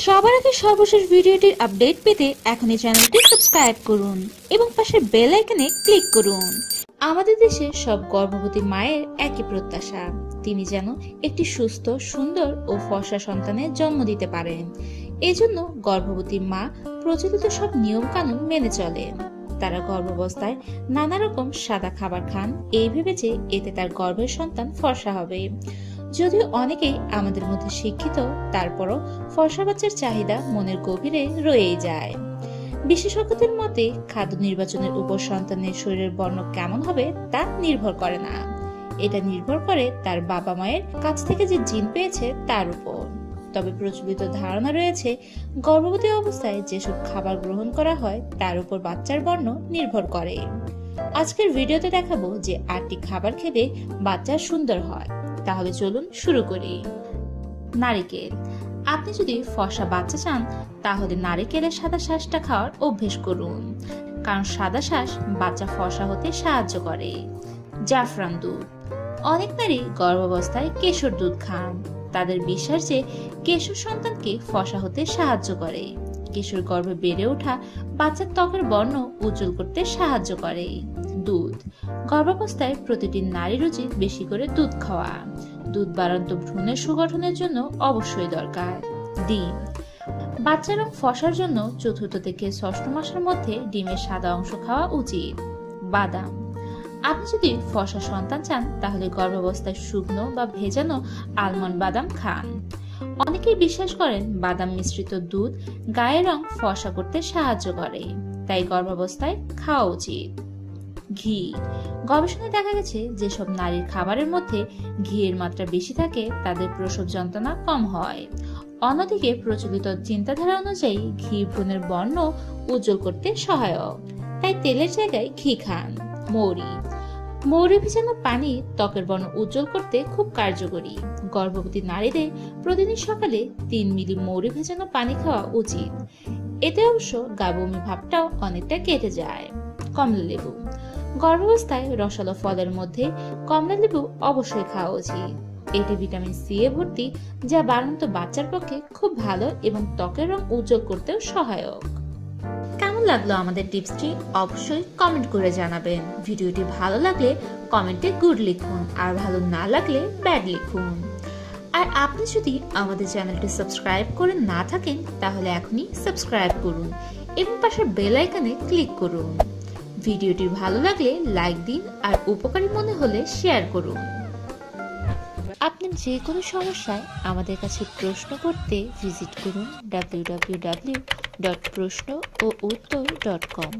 সবার আগে সর্বশেষ ভিডিওটির আপডেট পেতে এখনই চ্যানেলটি সাবস্ক্রাইব করুন এবং পাশের বেল আইকনে ক্লিক করুন। আমাদের দেশে সব গর্ভবতী মায়ের একই প্রত্যাশা, তিনি যেন একটি সুস্থ, সুন্দর ও ফর্সা সন্তানের জন্ম দিতে পারেন। এজন্য গর্ভবতী মা প্রচলিত সব নিয়ম কানুন মেনে চলেন। তারা গর্ভাবস্থায় নানা রকম সাদা খাবার খান, এই ভেবে যে এতে তার গর্ভের সন্তান ফর্সা হবে। যদিও অনেকেই আমাদের মধ্যে শিক্ষিত, তারপরও ফর্সা বাচ্চার চাহিদা মনের গভীরে রয়েই যায়। বিশেষজ্ঞদের মতে খাদ্য নির্বাচনের উপর সন্তানের শরীরের বর্ণ কেমন হবে তা নির্ভর করে না, এটা নির্ভর করে তার বাবা মায়ের কাছ থেকে যে জিন পেয়েছে তার উপর। তবে প্রচলিত ধারণা রয়েছে গর্ভবতী অবস্থায় যেসব খাবার গ্রহণ করা হয় তার উপর বাচ্চার বর্ণ নির্ভর করে। আজকের ভিডিওতে দেখাবো যে 8টি খাবার খেলে বাচ্চা সুন্দর হয়। তাহলে চলুন শুরু করি। নারিকেল। আপনি যদি ফর্সা বাচ্চা চান তাহলে নারিকেলের সাদা শ্বাসটা খাওয়ার অভ্যেস করুন, কারণ সাদা শ্বাস বাচ্চা ফর্সা হতে সাহায্য করে। জাফরান দুধ। অনেক নারী গর্ভাবস্থায় কেশর দুধ খান, তাদের বিশ্বাস যে কেশর সন্তানকে ফর্সা হতে সাহায্য করে। কেশর গর্ভে বেড়ে ওঠা বাচ্চার ত্বকের বর্ণ উজ্জ্বল করতে সাহায্য করে। দুধ। গর্ভাবস্থায় প্রতিটি নারীর উচিত বেশি করে দুধ খাওয়া। দুধ বাড়ন্ত ভ্রূণের সুগঠনের জন্য অবশ্যই দরকার। ডিম। বাচ্চার রং ফসার জন্য 4র্থ থেকে 6ষ্ঠ মাসের মধ্যে ডিমের সাদা অংশ খাওয়া উচিত। বাদাম। আপনি যদি ফর্সা সন্তান চান তাহলে গর্ভাবস্থায় শুকনো বা ভেজানো আলমন্ড বাদাম খান। অনেকেই বিশ্বাস করেন বাদাম মিশ্রিত দুধ গায়ের রং ফর্সা করতে সাহায্য করে, তাই গর্ভাবস্থায় খাওয়া উচিত। ঘি। গবেষণায় দেখা গেছে যেসব নারীর খাবারের মধ্যে ঘিয়ের মাত্রা বেশি থাকে তাদের প্রসব যন্ত্রণা কম হয়। অন্যদিকে প্রচলিত চিন্তাধারা অনুযায়ী ঘি ভ্রূণের বর্ণ উজ্জ্বল করতে সহায়ক, তাই তেলের জায়গায় ঘি খান। মৌরি। মৌরি ভেজানো পানি ত্বকের বর্ণ উজ্জ্বল করতে খুব কার্যকরী। গর্ভবতী নারীদের প্রতিদিন সকালে 3 মিলি মৌরি ভেজানো পানি খাওয়া উচিত, এতে অবশ্য গা বমি ভাবটাও অনেকটা কেটে যায়। কমলা লেবু। গর্ভাবস্থায় রসালো ফলের মধ্যে কমলা লেবু অবশ্যই খাওয়া উচিত। এটি ভিটামিন সি এ ভর্তি, যা বাড়ন্ত বাচ্চার পক্ষে খুব ভালো এবং ত্বকের রং উজ্জ্বল করতেও সহায়ক। কেমন লাগলো আমাদের টিপসটি অবশ্যই কমেন্ট করে জানাবেন। ভিডিওটি ভালো লাগলে কমেন্টে গুড লিখুন, আর ভালো না লাগলে ব্যাড লিখুন। আর আপনি যদি আমাদের চ্যানেলটি সাবস্ক্রাইব করে না থাকেন তাহলে এখনই সাবস্ক্রাইব করুন এবং পাশের বেল আইকনে ক্লিক করুন। ভিডিওটি ভালো লাগলে লাইক দিন আর উপকারী মনে হলে শেয়ার করুন। আপনি যে কোনো সমস্যায় আমাদের কাছে প্রশ্ন করতে ভিজিট করুন www.proshno-o-uttor.com।